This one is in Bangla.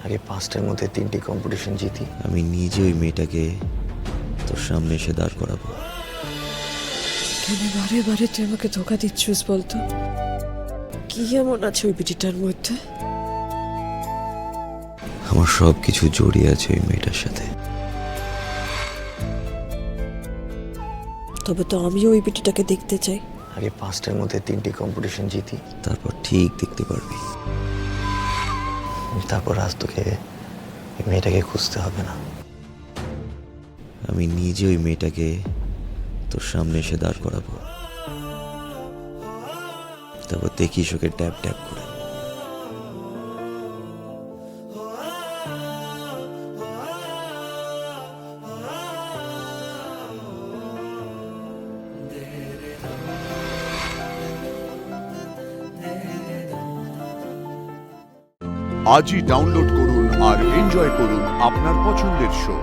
আগে 5টার মধ্যে 3টি কম্পিটিশন জিতি। আমি নিজে ওই মেয়েটাকে তোর সামনে এসে দাঁড় করাবো। কেন বারে বারে তুই আমাকে ধোকা দিচ্ছিস বলতো? কি এমন আছে ওই বিটিটার মধ্যে? আমার সব কিছু জড়িয়ে আছে ওই মেয়েটার সাথে। তবে তো আমিও ওই বিটিটাকে দেখতে চাই। আগে 5টার মধ্যে 3টি কম্পিটিশন জিতি, তারপর ঠিক দেখতে পারবি। তারপর আজ তোকে ওই মেয়েটাকে খুঁজতে হবে না। আমি নিজে ওই মেয়েটাকে তোর সামনে এসে দাঁড় করাবো। তারপর দেখিস ওকে ট্যাপ ট্যাপ করে। আজই ডাউনলোড করুন আর এনজয় করুন আপনার পছন্দের শো।